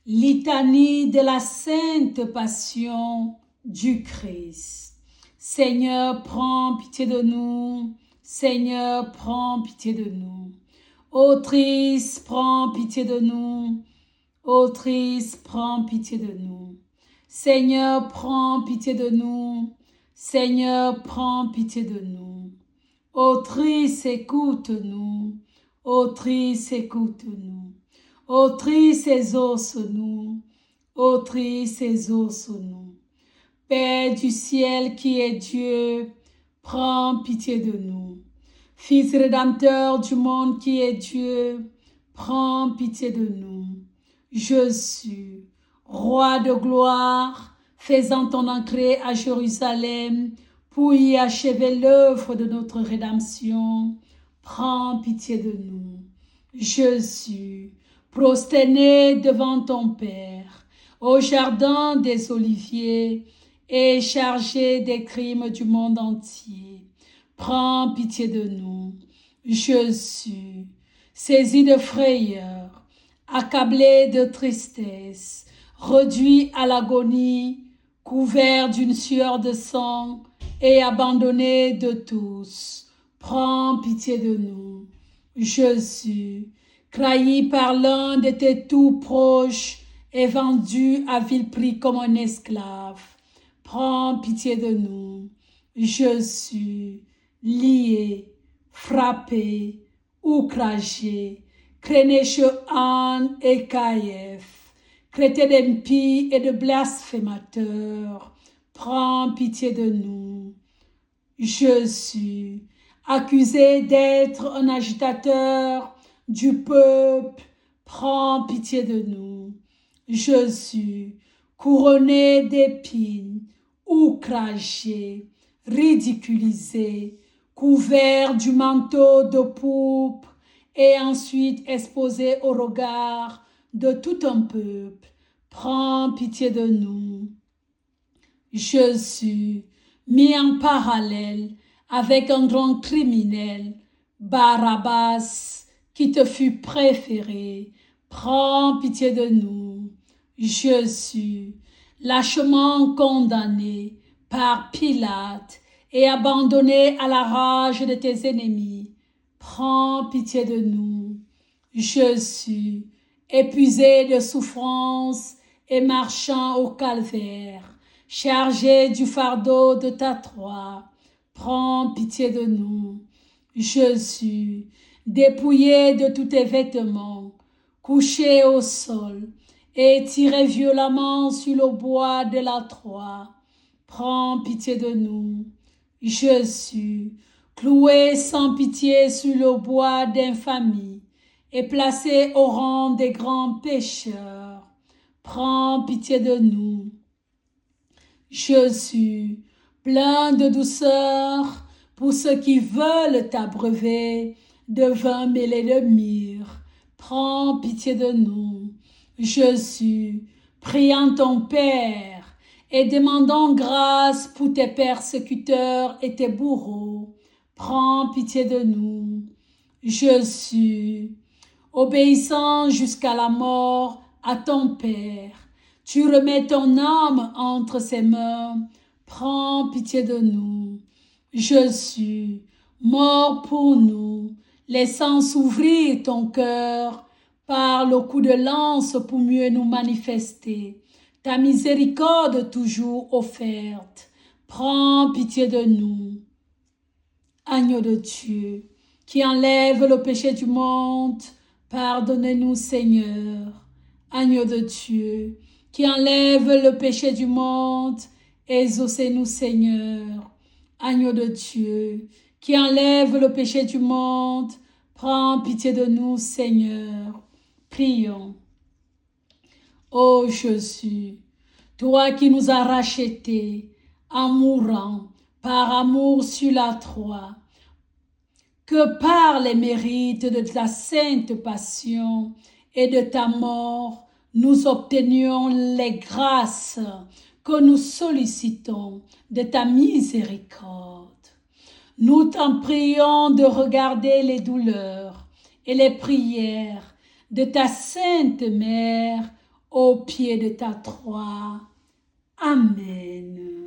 Litanie de la Sainte Passion du Christ. Seigneur, prends pitié de nous. Seigneur, prends pitié de nous. Autrice, prends pitié de nous. Autrice, prends pitié de nous. Seigneur, prends pitié de nous. Seigneur, prends pitié de nous. Autrice, écoute-nous. Autrice, écoute-nous. Autrice, exauce-nous. Autrice, exauce-nous. Père du ciel qui est Dieu, prends pitié de nous. Fils rédempteur du monde qui est Dieu, prends pitié de nous. Jésus, roi de gloire, faisant ton entrée à Jérusalem pour y achever l'œuvre de notre rédemption, prends pitié de nous. Jésus, prosterné devant ton Père, au jardin des Oliviers et chargé des crimes du monde entier, prends pitié de nous. Jésus, saisi de frayeur, accablé de tristesse, réduit à l'agonie, couvert d'une sueur de sang et abandonné de tous, prends pitié de nous. Jésus, trahi par l'un de tes tout proches et vendu à vil prix comme un esclave, prends pitié de nous. Jésus, lié, frappé, outragé, traîné chez Anne et Caïphe, traité d'impies et de blasphémateurs, prends pitié de nous. Jésus, accusé d'être un agitateur du peuple, prends pitié de nous. Jésus, couronné d'épines, outragé, ridiculisé, couvert du manteau de pourpre et ensuite exposé au regard de tout un peuple, prends pitié de nous. Jésus, mis en parallèle avec un grand criminel, Barabbas, qui te fut préféré, prends pitié de nous. Jésus, lâchement condamné par Pilate et abandonné à la rage de tes ennemis, prends pitié de nous. Jésus, épuisé de souffrance et marchant au calvaire, chargé du fardeau de ta croix, prends pitié de nous. Jésus, dépouillé de tous tes vêtements, couché au sol et tiré violemment sur le bois de la croix, prends pitié de nous. Jésus, cloué sans pitié sur le bois d'infamie et placé au rang des grands pécheurs, prends pitié de nous. Jésus, plein de douceur pour ceux qui veulent t'abreuver de vin mêlé de myrrhe, prends pitié de nous. Jésus, priant ton Père et demandant grâce pour tes persécuteurs et tes bourreaux, prends pitié de nous. Jésus, obéissant jusqu'à la mort à ton Père, tu remets ton âme entre ses mains, prends pitié de nous. Jésus, mort pour nous, laissant s'ouvrir ton cœur par le coup de lance pour mieux nous manifester ta miséricorde toujours offerte, prends pitié de nous. Agneau de Dieu, qui enlève le péché du monde, pardonnez-nous Seigneur. Agneau de Dieu, qui enlève le péché du monde, exaucez-nous Seigneur. Agneau de Dieu, qui enlève le péché du monde, prends pitié de nous Seigneur. Prions. Ô Jésus, toi qui nous as rachetés en mourant par amour sur la croix, que par les mérites de ta sainte passion et de ta mort, nous obtenions les grâces que nous sollicitons de ta miséricorde. Nous t'en prions de regarder les douleurs et les prières de ta sainte mère, au pied de ta croix. Amen.